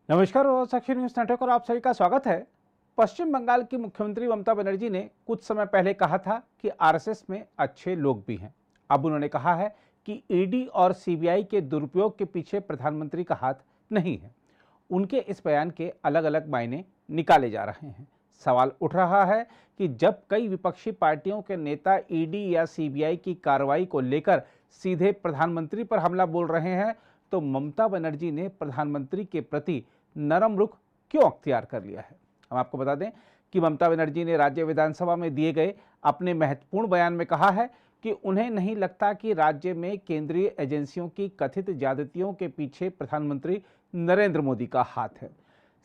नमस्कार और साक्षी news network और आप सभी का स्वागत है। पश्चिम बंगाल की मुख्यमंत्री ममता बनर्जी ने कुछ समय पहले कहा था कि आरएसएस में अच्छे लोग भी हैं। अब उन्होंने कहा है कि ईडी और सीबीआई के दुरुपयोग के पीछे प्रधानमंत्री का हाथ नहीं है। उनके इस बयान के अलग अलग मायने निकाले जा रहे हैं। सवाल उठ रहा है कि जब कई विपक्षी पार्टियों के नेता ईडी या सीबीआई की कार्रवाई को लेकर सीधे प्रधानमंत्री पर हमला बोल रहे हैं, तो ममता बनर्जी ने प्रधानमंत्री के प्रति नरम रुख क्यों अख्तियार कर लिया है। हम आपको बता दें कि ममता बनर्जी ने राज्य विधानसभा में दिए गए अपने महत्वपूर्ण बयान में कहा है कि उन्हें नहीं लगता कि राज्य में केंद्रीय एजेंसियों की कथित ज्यादतियों के पीछे प्रधानमंत्री नरेंद्र मोदी का हाथ है।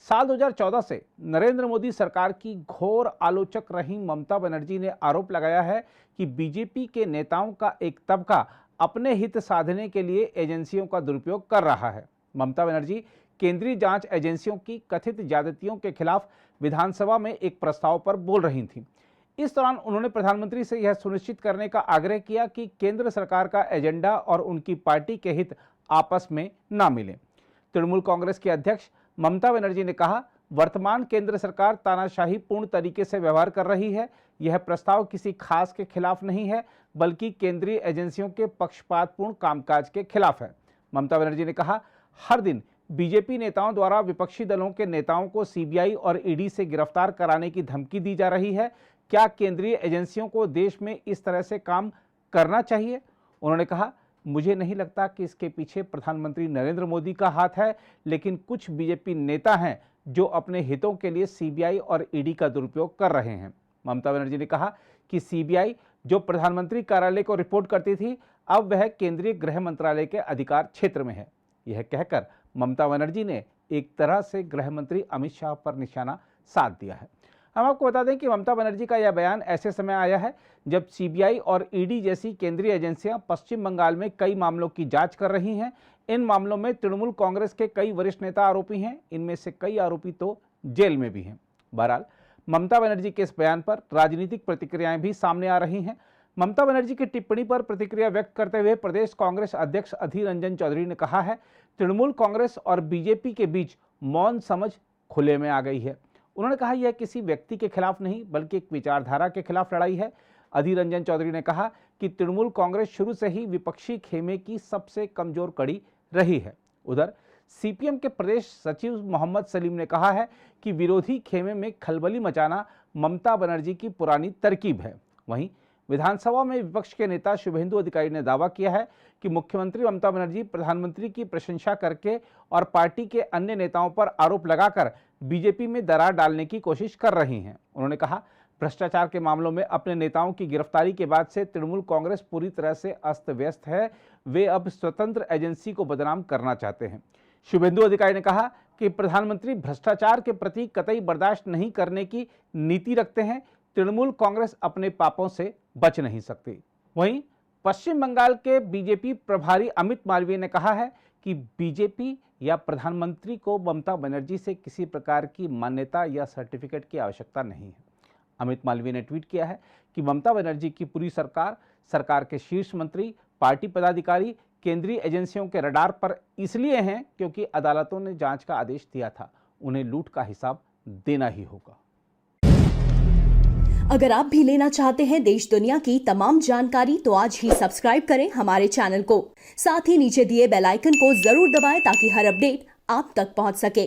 साल 2014 से नरेंद्र मोदी सरकार की घोर आलोचक रही ममता बनर्जी ने आरोप लगाया है कि बीजेपी के नेताओं का एक तबका अपने हित साधने के लिए एजेंसियों का दुरुपयोग कर रहा है। ममता बनर्जी केंद्रीय जांच एजेंसियों की कथित ज्यादतियों के खिलाफ विधानसभा में एक प्रस्ताव पर बोल रही थीं। इस दौरान उन्होंने प्रधानमंत्री से यह सुनिश्चित करने का आग्रह किया कि केंद्र सरकार का एजेंडा और उनकी पार्टी के हित आपस में ना मिलें। तृणमूल कांग्रेस के अध्यक्ष ममता बनर्जी ने कहा, वर्तमान केंद्र सरकार तानाशाही पूर्ण तरीके से व्यवहार कर रही है। यह प्रस्ताव किसी खास के खिलाफ नहीं है, बल्कि केंद्रीय एजेंसियों के पक्षपातपूर्ण कामकाज के खिलाफ है। ममता बनर्जी ने कहा, हर दिन बीजेपी नेताओं द्वारा विपक्षी दलों के नेताओं को सीबीआई और ईडी से गिरफ्तार कराने की धमकी दी जा रही है। क्या केंद्रीय एजेंसियों को देश में इस तरह से काम करना चाहिए? उन्होंने कहा, मुझे नहीं लगता कि इसके पीछे प्रधानमंत्री नरेंद्र मोदी का हाथ है, लेकिन कुछ बीजेपी नेता हैं जो अपने हितों के लिए सीबीआई और ईडी का दुरुपयोग कर रहे हैं। ममता बनर्जी ने कहा कि सीबीआई जो प्रधानमंत्री कार्यालय को रिपोर्ट करती थी, अब वह केंद्रीय गृह मंत्रालय के अधिकार क्षेत्र में है। यह कहकर ममता बनर्जी ने एक तरह से गृह मंत्री अमित शाह पर निशाना साध दिया है। हम आपको बता दें कि ममता बनर्जी का यह बयान ऐसे समय आया है जब सीबीआई और ईडी जैसी केंद्रीय एजेंसियां पश्चिम बंगाल में कई मामलों की जांच कर रही हैं। इन मामलों में तृणमूल कांग्रेस के कई वरिष्ठ नेता आरोपी हैं। इनमें से कई आरोपी तो जेल में भी हैं। बहरहाल ममता बनर्जी के इस बयान पर राजनीतिक प्रतिक्रियाएं भी सामने आ रही हैं। ममता बनर्जी की टिप्पणी पर प्रतिक्रिया व्यक्त करते हुए प्रदेश कांग्रेस अध्यक्ष अधीर रंजन चौधरी ने कहा है, तृणमूल कांग्रेस और बीजेपी के बीच मौन समझ खुले में आ गई है। उन्होंने कहा, यह किसी व्यक्ति के खिलाफ नहीं बल्कि एक विचारधारा के खिलाफ लड़ाई है। अधीर रंजन चौधरी ने कहा कि तृणमूल कांग्रेस शुरू से ही विपक्षी खेमे की सबसे कमजोर कड़ी रही है। उधर सीपीएम के प्रदेश सचिव मोहम्मद सलीम ने कहा है कि विरोधी खेमे में खलबली मचाना ममता बनर्जी की पुरानी तरकीब है। वहीं विधानसभा में विपक्ष के नेता शुभेंदु अधिकारी ने दावा किया है कि मुख्यमंत्री ममता बनर्जी प्रधानमंत्री की प्रशंसा करके और पार्टी के अन्य नेताओं पर आरोप लगाकर बीजेपी में दरार डालने की कोशिश कर रही हैं। उन्होंने कहा, भ्रष्टाचार के मामलों में अपने नेताओं की गिरफ्तारी के बाद से तृणमूल कांग्रेस पूरी तरह से अस्त व्यस्त है। वे अब स्वतंत्र एजेंसी को बदनाम करना चाहते हैं। शुभेंदु अधिकारी ने कहा कि प्रधानमंत्री भ्रष्टाचार के प्रति कतई बर्दाश्त नहीं करने की नीति रखते हैं। तृणमूल कांग्रेस अपने पापों से बच नहीं सकती। वहीं पश्चिम बंगाल के बीजेपी प्रभारी अमित मालवीय ने कहा है कि बीजेपी या प्रधानमंत्री को ममता बनर्जी से किसी प्रकार की मान्यता या सर्टिफिकेट की आवश्यकता नहीं है। अमित मालवीय ने ट्वीट किया है कि ममता बनर्जी की पूरी सरकार के शीर्ष मंत्री, पार्टी पदाधिकारी केंद्रीय एजेंसियों के रडार पर इसलिए हैं क्योंकि अदालतों ने जांच का आदेश दिया था। उन्हें लूट का हिसाब देना ही होगा। अगर आप भी लेना चाहते हैं देश दुनिया की तमाम जानकारी, तो आज ही सब्सक्राइब करें हमारे चैनल को। साथ ही नीचे दिए बेल आइकन को जरूर दबाएं ताकि हर अपडेट आप तक पहुंच सके।